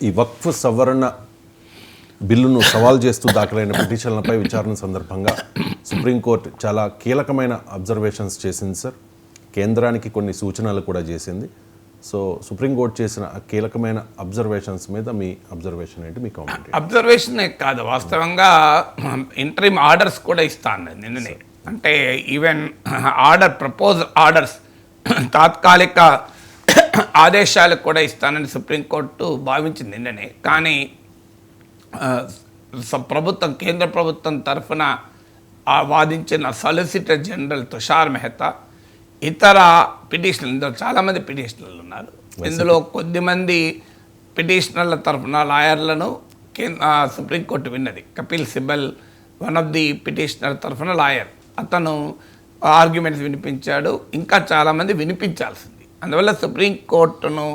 ఈ వక్ఫ్ సవరణ బిల్లును సవాల్ చేస్తూ దాఖలైన పిటిషన్లపై విచారణ సందర్భంగా సుప్రీంకోర్టు చాలా కీలకమైన అబ్జర్వేషన్స్ చేసింది సార్. కేంద్రానికి కొన్ని సూచనలు కూడా చేసింది. సో సుప్రీంకోర్టు చేసిన కీలకమైన అబ్జర్వేషన్స్ మీద మీ అబ్జర్వేషన్ ఏంటి, మీ కామెంట్? అబ్జర్వేషన్ కాదు, వాస్తవంగా ఇంటరిమ్ ఆర్డర్స్ కూడా ఇస్తాను నిన్ననే. అంటే ఈవెన్ ప్రపోజ్ ఆర్డర్స్ తాత్కాలిక ఆదేశాలు కూడా ఇస్తానని సుప్రీంకోర్టు భావించింది నిన్ననే. కానీ కేంద్ర ప్రభుత్వం తరఫున వాదించిన సాలిసిటర్ జనరల్ తుషార్ మెహతా, ఇతర పిటిషనర్లు, ఇందులో చాలామంది పిటిషనర్లు ఉన్నారు. ఇందులో కొద్దిమంది పిటిషనర్ల తరఫున లాయర్లను సుప్రీంకోర్టు విన్నది. Kapil Sibal one of the petitioner తరఫున లాయర్, అతను ఆర్గ్యుమెంట్స్ వినిపించాడు. ఇంకా చాలామంది వినిపించాల్సింది. అందువల్ల సుప్రీంకోర్టును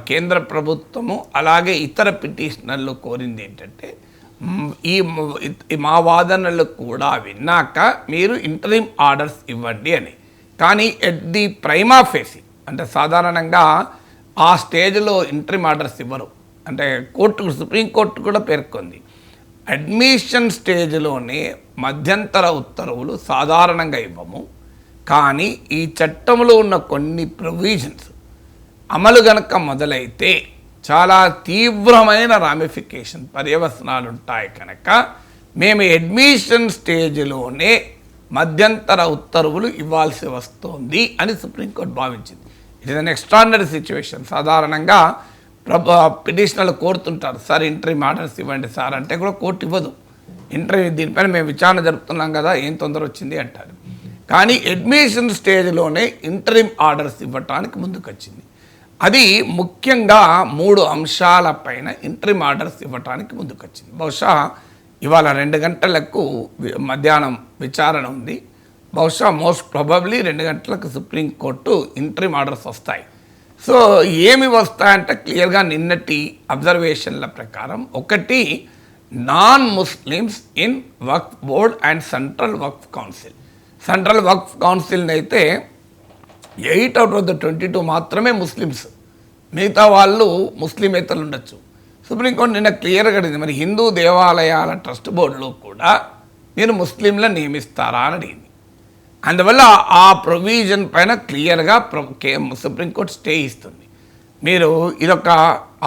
కేంద్ర ప్రభుత్వము అలాగే ఇతర పిటిషనర్లు కోరింది ఏంటంటే, మా వాదనలు కూడా విన్నాక మీరు ఇంటరిమ్ ఆర్డర్స్ ఇవ్వండి అని. కానీ ఎట్ ది ప్రైమా ఫేసి, అంటే సాధారణంగా ఆ స్టేజ్లో ఇంటరిమ్ ఆర్డర్స్ ఇవ్వరు. అంటే సుప్రీంకోర్టు కూడా పేర్కొంది, అడ్మిషన్ స్టేజ్లోనే మధ్యంతర ఉత్తర్వులు సాధారణంగా ఇవ్వము. కానీ ఈ చట్టంలో ఉన్న కొన్ని ప్రొవిజన్స్ అమలు గనక మొదలైతే చాలా తీవ్రమైన రామిఫికేషన్ పర్యవసనాలు ఉంటాయి కనుక మేము అడ్మిషన్ స్టేజ్లోనే మధ్యంతర ఉత్తర్వులు ఇవ్వాల్సి వస్తుంది అని సుప్రీంకోర్టు భావించింది. It is an extraordinary situation. సాధారణంగా పిటిషనర్లు కోరుతుంటారు, సార్ ఇంటరిమ్ ఆర్డర్స్ ఇవ్వండి సార్ అంటే కూడా కోర్టు ఇవ్వదు. దీనిపైన మేము విచారణ జరుపుతున్నాం కదా, ఏం తొందర వచ్చింది అంటారు. కానీ అడ్మిషన్ స్టేజ్లోనే ఇంటరిమ్ ఆర్డర్స్ ఇవ్వటానికి ముందుకొచ్చింది. అది ముఖ్యంగా 3 అంశాలపైన ఇంటరిమ్ ఆర్డర్స్ ఇవ్వటానికి ముందుకొచ్చింది. బహుశా ఇవాళ 2 గంటలకు మధ్యాహ్నం విచారణ ఉంది. బహుశా మోస్ట్ ప్రాబబ్లీ 2 గంటలకు సుప్రీంకోర్టు ఇంటరిమ్ ఆర్డర్స్ వస్తాయి. సో ఏమి వస్తాయంటే క్లియర్గా నిన్నటి అబ్జర్వేషన్ల ప్రకారం, ఒకటి, non Muslims in Waqf board and central Waqf council. Central Waqf కౌన్సిల్ని అయితే 8 out of the 22 మాత్రమే ముస్లిమ్స్, మిగతా వాళ్ళు ముస్లిమేతలు ఉండొచ్చు. సుప్రీంకోర్టు నిన్న క్లియర్గా అడిగింది, మరి హిందూ దేవాలయాల ట్రస్ట్ బోర్డులో కూడా మీరు ముస్లింలను నియమిస్తారా అని అడిగింది. అందువల్ల ఆ ప్రొవిజన్ పైన క్లియర్గా సుప్రీంకోర్టు స్టే ఇస్తుంది. మీరు ఇదొక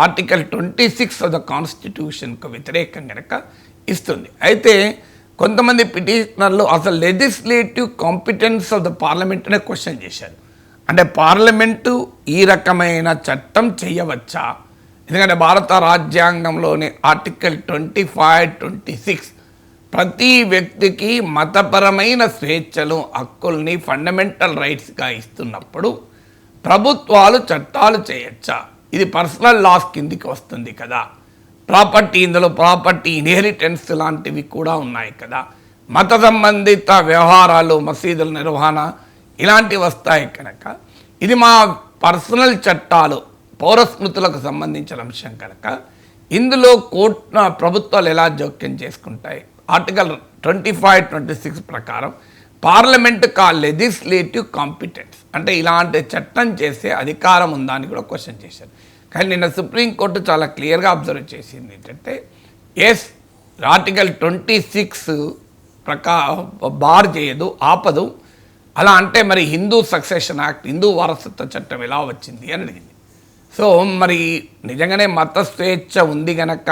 ఆర్టికల్ 26 ఆఫ్ ద కాన్స్టిట్యూషన్కు వ్యతిరేకం కనుక ఇస్తుంది. అయితే కొంతమంది పిటిషనర్లు అసలు legislative competence of the parliament అనే క్వశ్చన్ చేశారు. అంటే పార్లమెంటు ఈ రకమైన చట్టం చేయవచ్చా? ఎందుకంటే భారత రాజ్యాంగంలోని ఆర్టికల్ 25, 26 ప్రతి వ్యక్తికి మతపరమైన స్వేచ్ఛలు, హక్కుల్ని ఫండమెంటల్ రైట్స్గా ఇస్తున్నప్పుడు ప్రభుత్వాలు చట్టాలు చేయొచ్చా? ఇది పర్సనల్ లాస్ కిందికి వస్తుంది కదా. ఇందులో ప్రాపర్టీ ఇన్హెరిటెన్స్ లాంటివి కూడా ఉన్నాయి కదా. మత సంబంధిత వ్యవహారాలు, మసీదుల నిర్వహణ ఇలాంటివి వస్తాయి కనుక ఇది మా పర్సనల్ చట్టాలు, పౌరస్మృతులకు సంబంధించిన అంశం కనుక ఇందులో ప్రభుత్వాలు ఎలా జోక్యం చేసుకుంటాయి? ఆర్టికల్ 25, 26 ప్రకారం పార్లమెంటుకు లెజిస్లేటివ్ కాంపిటెన్స్, అంటే ఇలాంటి చట్టం చేసే అధికారం ఉందా అని కూడా క్వశ్చన్ చేశారు. కానీ నిన్న సుప్రీంకోర్టు చాలా క్లియర్గా అబ్జర్వ్ చేసింది ఏంటంటే, ఎస్, ఆర్టికల్ 26 బార్ చేయదు, ఆపదు. అలా అంటే మరి హిందూ సక్సెషన్ యాక్ట్, హిందూ వారసత్వ చట్టం ఎలా వచ్చింది అని అడిగింది. సో మరి నిజంగానే మత స్వేచ్ఛ ఉంది గనక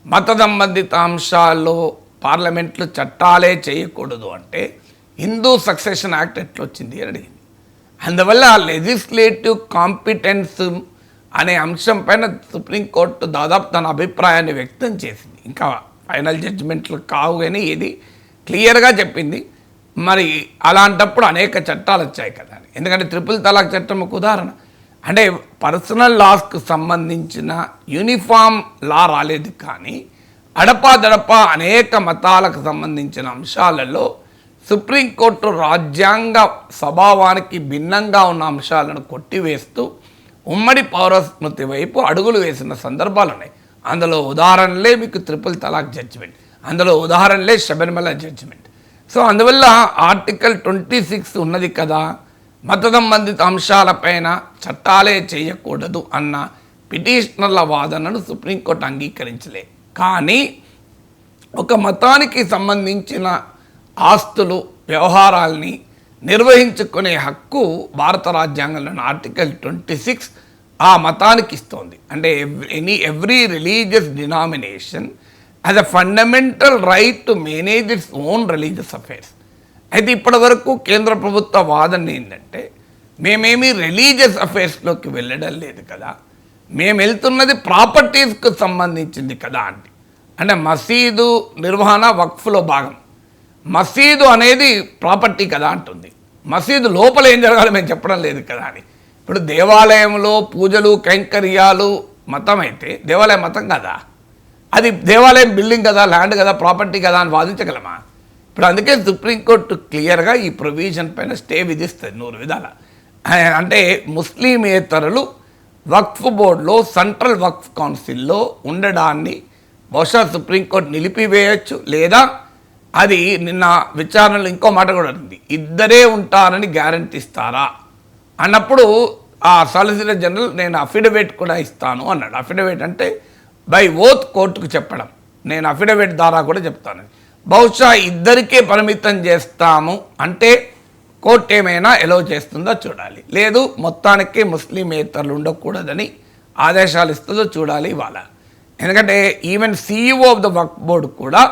మత సంబంధిత అంశాల్లో పార్లమెంట్లు చట్టాలే చేయకూడదు అంటే హిందూ సక్సెషన్ యాక్ట్ ఎట్లొచ్చింది అని అడిగింది. అందువల్ల లెజిస్లేటివ్ కాంపిటెన్స్ అనే అంశం పైన సుప్రీంకోర్టు దాదాపు తన అభిప్రాయాన్ని వ్యక్తం చేసింది. ఇంకా ఫైనల్ జడ్జిమెంట్లు కావు కానీ ఇది క్లియర్గా చెప్పింది. మరి అలాంటప్పుడు అనేక చట్టాలు వచ్చాయి కదా. ఎందుకంటే 3 తలాక్ చట్టం ఒక ఉదాహరణ. అంటే పర్సనల్ లాస్కు సంబంధించిన యూనిఫామ్ లా రాలేదు, కానీ అడపాదడపా అనేక మతాలకు సంబంధించిన అంశాలలో సుప్రీంకోర్టు రాజ్యాంగ స్వభావానికి భిన్నంగా ఉన్న అంశాలను కొట్టివేస్తూ ఉమ్మడి పౌరస్మృతి వైపు అడుగులు వేసిన సందర్భాలు ఉన్నాయి. అందులో ఉదాహరణలే మీకు 3 తలాక్ జడ్జిమెంట్, అందులో ఉదాహరణలే శబరిమల జడ్జిమెంట్. సో అందువల్ల ఆర్టికల్ 26 ఉన్నది కదా, మత సంబంధిత అంశాలపైన చట్టాలే చేయకూడదు అన్న పిటిషనర్ల వాదనను సుప్రీంకోర్టు అంగీకరించలే. కానీ ఒక మతానికి సంబంధించిన ఆస్తులు వ్యవహారాల్ని నిర్వహించుకునే హక్కు భారత రాజ్యాంగంలోని ఆర్టికల్ 26 ఆ మతానికి ఇస్తోంది. అంటే every religious denomination has a fundamental right to manage its own religious affairs. అయితే ఇప్పటి వరకు కేంద్ర ప్రభుత్వ వాదన ఏంటంటే మేమేమీ రిలీజియస్ అఫైర్స్లోకి వెళ్ళడం లేదు కదా, మేము వెళ్తున్నది ప్రాపర్టీస్కు సంబంధించింది కదా అంటే మసీదు నిర్వహణ వక్ఫ్లో భాగం. మసీదు అనేది ప్రాపర్టీ కదా అంటుంది. మసీదు లోపల ఏం జరగాలో మేము చెప్పడం లేదు కదా అని. ఇప్పుడు దేవాలయంలో పూజలు కైంకర్యాలు మతం అయితే దేవాలయం మతం కదా, అది దేవాలయం బిల్డింగ్ కదా, ల్యాండ్ కదా, ప్రాపర్టీ కదా అని వాదించగలమా? ఇప్పుడు అందుకే సుప్రీంకోర్టు క్లియర్గా ఈ ప్రొవిజన్ పైన స్టే విధిస్తుంది 100 విధాల. అంటే ముస్లిమేతరులు వక్ఫ్ బోర్డులో సెంట్రల్ వక్ఫ్ కౌన్సిల్లో ఉండడాన్ని బహుశా సుప్రీంకోర్టు నిలిపివేయచ్చు, లేదా అది నిన్న విచారణలో ఇంకో మాట కూడా ఉంది, ఇద్దరే ఉంటారని గ్యారంటీ ఇస్తారా అన్నప్పుడు ఆ సాలిసిటర్ జనరల్ నేను అఫిడవిట్ కూడా ఇస్తాను అన్నాడు. అఫిడవిట్ అంటే బై ఓత్ కోర్టుకు చెప్పడం, నేను అఫిడవిట్ ద్వారా కూడా చెప్తాను. బహుశా ఇద్దరికే పరిమితం చేస్తాము అంటే కోర్టు ఏమైనా ఎలో చేస్తుందో చూడాలి, లేదు మొత్తానికి ముస్లిమేతరులు ఉండకూడదని ఆదేశాలు ఇస్తుందో చూడాలి ఇవాళ. ఎందుకంటే even CEO of the Waqf board కూడా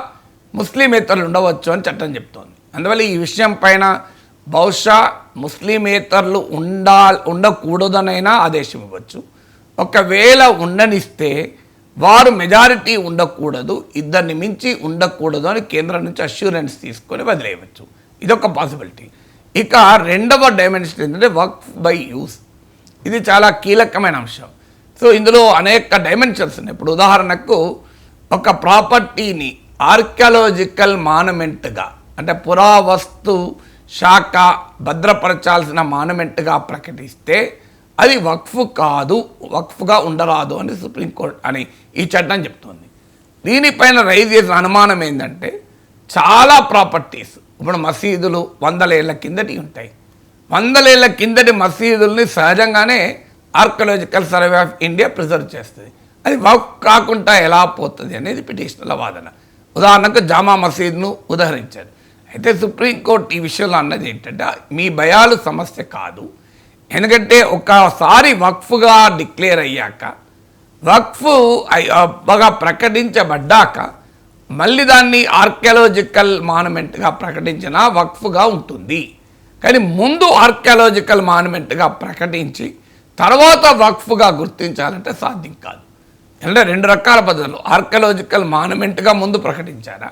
ముస్లిమేతరులు ఉండవచ్చు అని చట్టం చెప్తోంది. అందువల్ల ఈ విషయం పైన బహుశా ముస్లిమేతరులు ఉండకూడదనైనా ఆదేశం ఇవ్వచ్చు. ఒకవేళ ఉండనిస్తే వారు మెజారిటీ ఉండకూడదు, ఇద్దరిని మించి ఉండకూడదు అని కేంద్రం నుంచి అష్యూరెన్స్ తీసుకొని వదిలేయవచ్చు. ఇదొక పాసిబిలిటీ. ఇక రెండవ డైమెన్షన్ ఏంటంటే వక్ఫ్ బై యూస్. ఇది చాలా కీలకమైన అంశం. సో ఇందులో అనేక డైమెన్షన్స్ ఉన్నాయి. ఇప్పుడు ఉదాహరణకు ఒక ప్రాపర్టీని ఆర్కియాలజికల్ మాన్యుమెంట్గా అంటే పురావస్తు శాఖ భద్రపరచాల్సిన మాన్యుమెంట్గా ప్రకటిస్తే అది వక్ఫ్ కాదు, వక్ఫ్గా ఉండరాదు అని సుప్రీంకోర్టు అని ఈ చట్టం చెప్తుంది. దీనిపైన రైజ్ చేసిన అనుమానం ఏంటంటే చాలా ప్రాపర్టీస్ ఇప్పుడు మసీదులు 100 ఏళ్ల కిందటి ఉంటాయి. 100 ఏళ్ల కిందటి మసీదుల్ని సహజంగానే archaeological survey of India preserve చేస్తుంది. అది వక్ఫ్ కాకుండా ఎలా పోతుంది అనేది పిటిషనర్ల వాదన. ఉదాహరణకు జామా మసీద్ను ఉదాహరించారు. అయితే సుప్రీంకోర్టు ఈ విషయంలో అన్నది ఏంటంటే మీ భయాలు సమస్య కాదు, ఎందుకంటే ఒకసారి వక్ఫ్గా డిక్లేర్ అయ్యాక వక్ఫ్ బాగా ప్రకటించబడ్డాక మళ్ళీ దాన్ని ఆర్కియాలజికల్ మాన్యుమెంట్గా ప్రకటించిన వక్ఫ్గా ఉంటుంది. కానీ ముందు ఆర్కియాలజికల్ మాన్యుమెంట్గా ప్రకటించి తర్వాత వక్ఫ్గా గుర్తించాలంటే సాధ్యం కాదు. అంటే 2 రకాల పద్ధతులు, ఆర్కియాలజికల్ మాన్యుమెంట్గా ముందు ప్రకటించారా,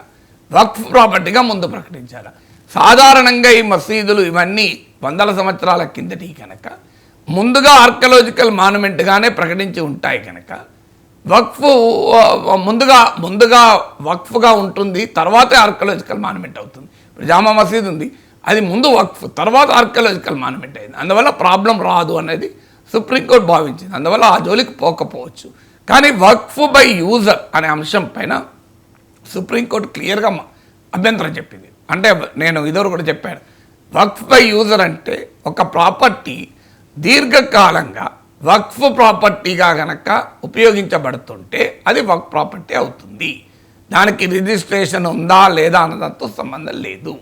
వక్ఫ్ ప్రాపర్టీగా ముందు ప్రకటించారా. సాధారణంగా ఈ మసీదులు ఇవన్నీ 100 సంవత్సరాల కిందటి కనుక ముందుగా ఆర్కియాలజికల్ మాన్యుమెంట్గానే ప్రకటించి ఉంటాయి కనుక వక్ఫ్ ముందుగా వక్ఫ్గా ఉంటుంది, తర్వాతే ఆర్కియాలజికల్ మాన్యుమెంట్ అవుతుంది. ఇప్పుడు జామా మసీద్ ఉంది, అది ముందు వక్ఫ్ తర్వాత ఆర్కియాలజికల్ మాన్యుమెంట్ అయింది. అందువల్ల ప్రాబ్లం రాదు అనేది సుప్రీంకోర్టు భావించింది. అందువల్ల ఆ జోలికి పోకపోవచ్చు. కానీ వక్ఫ్ బై యూజర్ అనే అంశం పైన సుప్రీంకోర్టు క్లియర్గా అభ్యంతరం చెప్పింది. అంటే నేను ఇదివరకు కూడా చెప్పాను, వక్ఫ్ బై యూజర్ అంటే ఒక ప్రాపర్టీ దీర్ఘకాలంగా వక్ఫ్ ప్రాపర్టీగా కనుక ఉపయోగించబడుతుంటే అది వక్ఫ్ ప్రాపర్టీ అవుతుంది. దానికి రిజిస్ట్రేషన్ ఉందా లేదా అన్నదాంతో సంబంధం లేదు.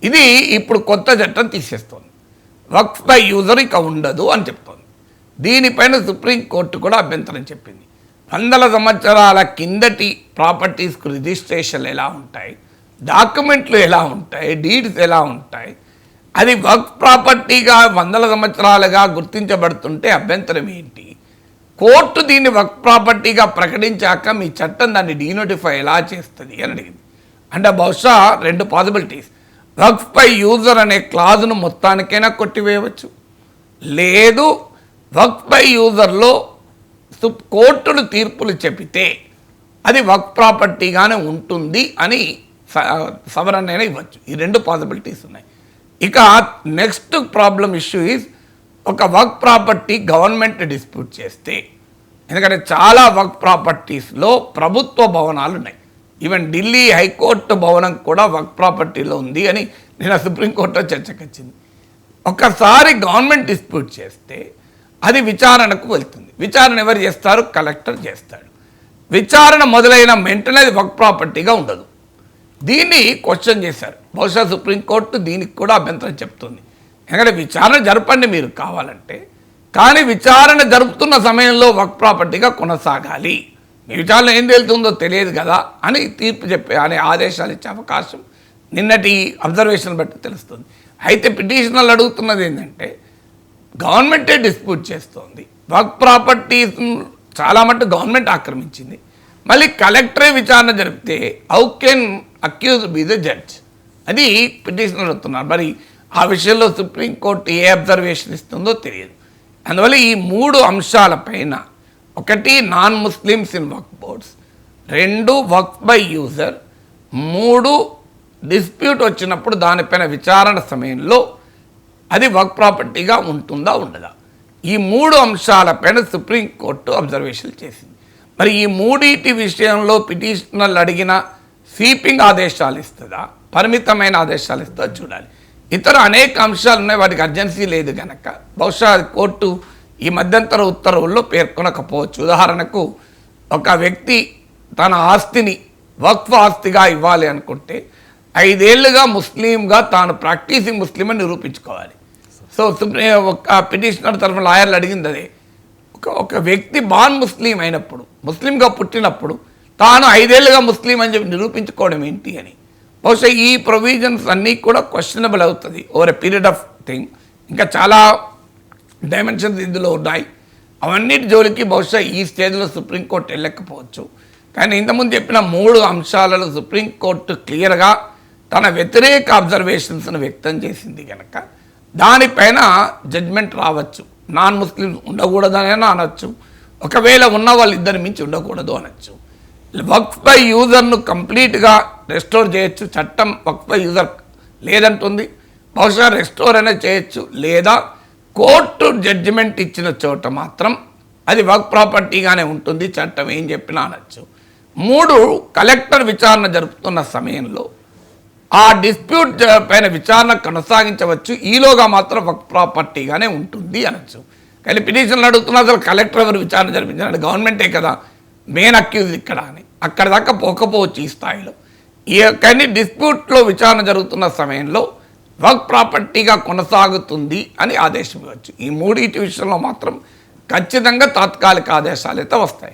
ఇది ఇప్పుడు కొత్త చట్టం తీసేస్తుంది. వక్ఫ్ బై యూజర్ ఇక ఉండదు అని చెప్తోంది. దీనిపైన సుప్రీంకోర్టు కూడా అభ్యంతరం చెప్పింది. 100 సంవత్సరాల కిందటి ప్రాపర్టీస్కు రిజిస్ట్రేషన్లు ఎలా ఉంటాయి, డాక్యుమెంట్లు ఎలా ఉంటాయి, డీడ్స్ ఎలా ఉంటాయి, అది వక్ఫ్ ప్రాపర్టీగా 100 సంవత్సరాలుగా గుర్తించబడుతుంటే అభ్యంతరం ఏంటి? కోర్టు దీన్ని వక్ఫ్ ప్రాపర్టీగా ప్రకటించాక మీ చట్టం దాన్ని డీనోటిఫై ఎలా చేస్తుంది అని అడిగింది. అంటే బహుశా 2 పాసిబిలిటీస్. వక్ఫ్ బై యూజర్ అనే క్లాజును మొత్తానికైనా కొట్టివేయవచ్చు, లేదు వక్ఫ్ బై యూజర్లో కోర్టులు తీర్పులు చెబితే అది వక్ఫ్ ప్రాపర్టీగానే ఉంటుంది అని సవరణ అయినా ఇవ్వచ్చు. ఈ 2 పాసిబిలిటీస్ ఉన్నాయి. ఇక నెక్స్ట్ ప్రాబ్లం ఇష్యూ ఈజ్ ఒక వక్ఫ్ ప్రాపర్టీ గవర్నమెంట్ డిస్ప్యూట్ చేస్తే, ఎందుకంటే చాలా వక్ఫ్ ప్రాపర్టీస్లో ప్రభుత్వ భవనాలు ఉన్నాయి. ఈవెన్ ఢిల్లీ హైకోర్టు భవనం కూడా వక్ఫ్ ప్రాపర్టీలో ఉంది అని నేను సుప్రీంకోర్టులో చర్చకు వచ్చింది. ఒకసారి గవర్నమెంట్ డిస్ప్యూట్ చేస్తే అది విచారణకు వెళ్తుంది. విచారణ ఎవరు చేస్తారు? కలెక్టర్ చేస్తాడు. విచారణ మొదలైన వెంటనే అది వక్ఫ్ ప్రాపర్టీగా ఉండదు. దీన్ని క్వశ్చన్ చేశారు. బహుశా సుప్రీంకోర్టు దీనికి కూడా అభ్యంతరం చెప్తుంది. ఎందుకంటే విచారణ జరపండి మీరు కావాలంటే, కానీ విచారణ జరుపుతున్న సమయంలో వక్ఫ్ ప్రాపర్టీగా కొనసాగాలి. మీ విచారణ ఏం తేలుతుందో తెలియదు కదా అని తీర్పు చెప్పే అనే ఆదేశాలు ఇచ్చే అవకాశం నిన్నటి అబ్జర్వేషన్ బట్టి తెలుస్తుంది. అయితే పిటిషనర్లు అడుగుతున్నది ఏంటంటే, గవర్నమెంటే డిస్ప్యూట్ చేస్తోంది, వక్ఫ్ ప్రాపర్టీస్ చాలా మటు గవర్నమెంట్ ఆక్రమించింది, మళ్ళీ కలెక్టరే విచారణ జరిపితే how can accuse be the judge? అది పిటిషనర్ అడుగుతున్నారు. మరి ఆ విషయంలో సుప్రీంకోర్టు ఏ అబ్జర్వేషన్ ఇస్తుందో తెలియదు. అందువల్ల ఈ 3 అంశాలపైన, 1 non Muslims in Waqf boards, 2 Waqf by user, 3 dispute వచ్చినప్పుడు దానిపైన విచారణ సమయంలో అది వక్ఫ్ ప్రాపర్టీగా ఉంటుందా ఉండదా, ఈ 3 అంశాలపైన సుప్రీంకోర్టు అబ్జర్వేషన్ చేసింది. మరి ఈ 3 విషయంలో పిటిషనర్లు అడిగిన స్వీపింగ్ ఆదేశాలు ఇస్తుందా, పరిమితమైన ఆదేశాలు ఇస్తుందా చూడాలి. ఇతర అనేక అంశాలు ఉన్నాయి, వాటికి అర్జెన్సీ లేదు కనుక బహుశా కోర్టు ఈ మధ్యంతర ఉత్తర్వుల్లో పేర్కొనకపోవచ్చు. ఉదాహరణకు ఒక వ్యక్తి తన ఆస్తిని వక్ఫ్ ఆస్తిగా ఇవ్వాలి అనుకుంటే 5 ఏళ్లుగా ముస్లింగా తాను ప్రాక్టీసింగ్ ముస్లిం అని నిరూపించుకోవాలి. సో ఒక పిటిషనర్ తరఫున లాయర్లు అడిగింది అదే. ఒక వ్యక్తి బాన్ ముస్లిం అయినప్పుడు, ముస్లింగా పుట్టినప్పుడు తాను 5 ఏళ్లుగా ముస్లిం అని చెప్పి నిరూపించుకోవడం ఏంటి అని. బహుశా ఈ ప్రొవిజన్స్ అన్నీ కూడా క్వశ్చనబుల్ అవుతుంది over a period of thing. ఇంకా చాలా డైమెన్షన్స్ ఇందులో ఉన్నాయి. అవన్నిటి జోలికి బహుశా ఈ స్టేజ్లో సుప్రీంకోర్టు వెళ్ళకపోవచ్చు. కానీ ఇంతకుముందు చెప్పిన 3 అంశాలలో సుప్రీంకోర్టు క్లియర్గా తన వ్యతిరేక అబ్జర్వేషన్స్ను వ్యక్తం చేసింది కనుక దానిపైన జడ్జ్మెంట్ రావచ్చు. నాన్ ముస్లిం ఉండకూడదనైనా అనొచ్చు, ఒకవేళ ఉన్న వాళ్ళు ఇద్దరు మించి ఉండకూడదు అనొచ్చు. వక్ఫ్ బై యూజర్ను కంప్లీట్గా రెస్టోర్ చేయొచ్చు, చట్టం వక్ఫ్ బై యూజర్ లేదంటుంది, బహుశా రెస్టోర్ అయినా చేయొచ్చు, లేదా కోర్టు జడ్జిమెంట్ ఇచ్చిన చోట మాత్రం అది వక్ఫ్ ప్రాపర్టీగానే ఉంటుంది, చట్టం ఏం చెప్పినా అనొచ్చు. 3 కలెక్టర్ విచారణ జరుపుతున్న సమయంలో ఆ డిస్ప్యూట్ పైన విచారణ కొనసాగించవచ్చు, ఈలోగా మాత్రం వక్ఫ్ ప్రాపర్టీగానే ఉంటుంది అనొచ్చు. కానీ పిటిషన్లు అడుగుతున్నా అసలు కలెక్టర్ ఎవరు విచారణ జరిపించారు, గవర్నమెంటే కదా మెయిన్ అక్యూజ్ ఇక్కడ అని. అక్కడ దాకా పోకపోవచ్చు ఈ స్థాయిలో. కానీ డిస్ప్యూట్లో విచారణ జరుగుతున్న సమయంలో వక్ఫ్ ప్రాపర్టీగా కొనసాగుతుంది అని ఆదేశం ఇవ్వచ్చు. ఈ 3 విషయంలో మాత్రం ఖచ్చితంగా తాత్కాలిక ఆదేశాలు అయితే వస్తాయి.